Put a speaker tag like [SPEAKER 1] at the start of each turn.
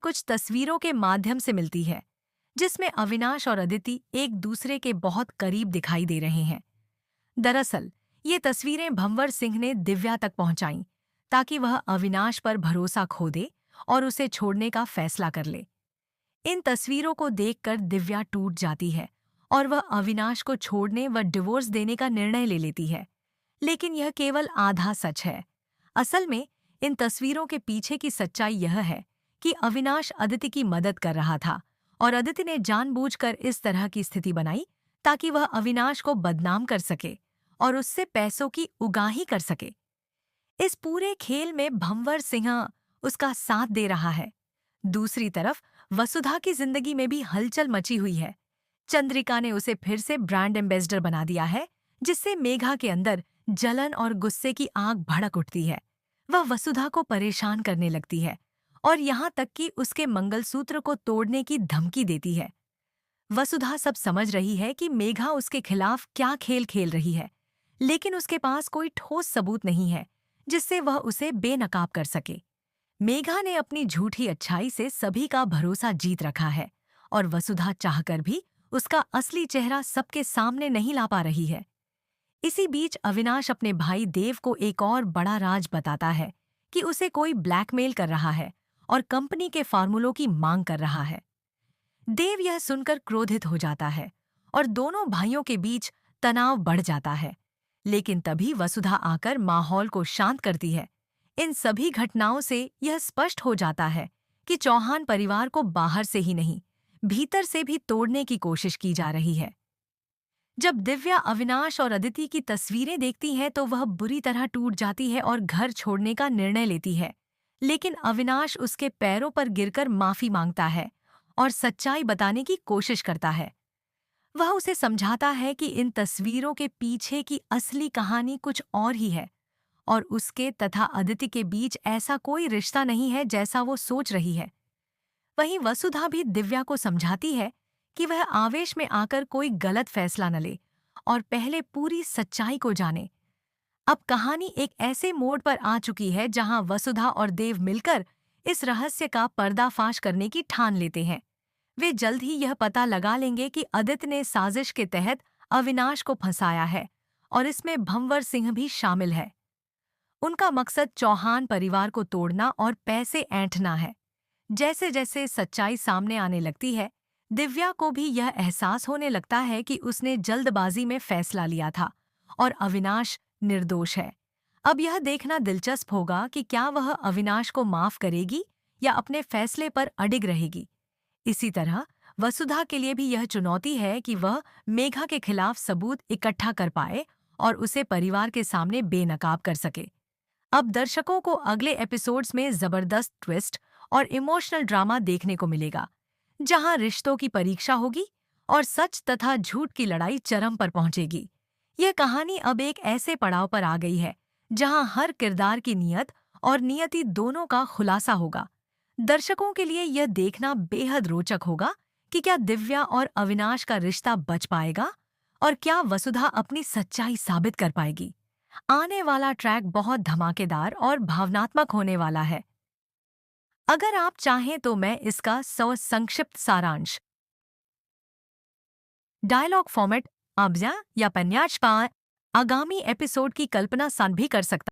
[SPEAKER 1] कुछ तस्वीरों के माध्यम से मिलती है, जिसमें अविनाश और अदिति एक दूसरे के बहुत करीब दिखाई दे रहे हैं। दरअसल, ये तस्वीरें भंवर सिंह ने दिव्या तक पहुंचाईं, ताकि वह अविनाश पर भरोसा खो दे और उसे छोड़ने का फैसला कर ले। इन तस्वीरों को देखकर दिव्या टूट जाती है और वह अविनाश को छोड़ने व डिवोर्स देने का निर्णय ले लेती है। लेकिन यह केवल आधा सच है। असल में इन तस्वीरों के पीछे की सच्चाई यह है कि अविनाश अदिति की मदद कर रहा था और अदिति ने जानबूझकर इस तरह की स्थिति बनाई ताकि वह अविनाश को बदनाम कर सके और उससे पैसों की उगाही कर सके। इस पूरे खेल में भंवर सिंह उसका साथ दे रहा है। दूसरी तरफ वसुधा की जिंदगी में भी हलचल मची हुई है। चंद्रिका ने उसे फिर से ब्रांड एम्बेसडर बना दिया है, जिससे मेघा के अंदर जलन और गुस्से की आग भड़क उठती है। वह वसुधा को परेशान करने लगती है और यहाँ तक कि उसके मंगलसूत्र को तोड़ने की धमकी देती है। वसुधा सब समझ रही है कि मेघा उसके खिलाफ क्या खेल खेल रही है, लेकिन उसके पास कोई ठोस सबूत नहीं है जिससे वह उसे बेनकाब कर सके। मेघा ने अपनी झूठी अच्छाई से सभी का भरोसा जीत रखा है और वसुधा चाहकर भी उसका असली चेहरा सबके सामने नहीं ला पा रही है। इसी बीच अविनाश अपने भाई देव को एक और बड़ा राज बताता है कि उसे कोई ब्लैकमेल कर रहा है और कंपनी के फार्मूलों की मांग कर रहा है। देव यह सुनकर क्रोधित हो जाता है और दोनों भाइयों के बीच तनाव बढ़ जाता है। लेकिन तभी वसुधा आकर माहौल को शांत करती है। इन सभी घटनाओं से यह स्पष्ट हो जाता है कि चौहान परिवार को बाहर से ही नहीं, भीतर से भी तोड़ने की कोशिश की जा रही है। जब दिव्या अविनाश और अदिति की तस्वीरें देखती है तो वह बुरी तरह टूट जाती है और घर छोड़ने का निर्णय लेती है। लेकिन अविनाश उसके पैरों पर गिरकर माफी मांगता है और सच्चाई बताने की कोशिश करता है। वह उसे समझाता है कि इन तस्वीरों के पीछे की असली कहानी कुछ और ही है और उसके तथा अदिति के बीच ऐसा कोई रिश्ता नहीं है जैसा वो सोच रही है। वहीं वसुधा भी दिव्या को समझाती है कि वह आवेश में आकर कोई गलत फैसला न ले और पहले पूरी सच्चाई को जाने। अब कहानी एक ऐसे मोड़ पर आ चुकी है जहां वसुधा और देव मिलकर इस रहस्य का पर्दाफाश करने की ठान लेते हैं। वे जल्द ही यह पता लगा लेंगे कि अदिति ने साजिश के तहत अविनाश को फंसाया है और इसमें भंवर सिंह भी शामिल है। उनका मकसद चौहान परिवार को तोड़ना और पैसे ऐंठना है। जैसे जैसे सच्चाई सामने आने लगती है, दिव्या को भी यह एहसास होने लगता है कि उसने जल्दबाजी में फैसला लिया था और अविनाश निर्दोष है। अब यह देखना दिलचस्प होगा कि क्या वह अविनाश को माफ करेगी या अपने फैसले पर अडिग रहेगी। इसी तरह वसुधा के लिए भी यह चुनौती है कि वह मेघा के खिलाफ सबूत इकट्ठा कर पाए और उसे परिवार के सामने बेनकाब कर सके। अब दर्शकों को अगले एपिसोड्स में जबरदस्त ट्विस्ट और इमोशनल ड्रामा देखने को मिलेगा, जहां रिश्तों की परीक्षा होगी और सच तथा झूठ की लड़ाई चरम पर पहुंचेगी। यह कहानी अब एक ऐसे पड़ाव पर आ गई है जहां हर किरदार की नियत और नियति दोनों का खुलासा होगा। दर्शकों के लिए यह देखना बेहद रोचक होगा कि क्या दिव्या और अविनाश का रिश्ता बच पाएगा और क्या वसुधा अपनी सच्चाई साबित कर पाएगी। आने वाला ट्रैक बहुत धमाकेदार और भावनात्मक होने वाला है। अगर आप चाहें तो मैं इसका संक्षिप्त सारांश डायलॉग फॉर्मेट, अब्जा या पन्याच आगामी एपिसोड की कल्पना सान भी कर सकता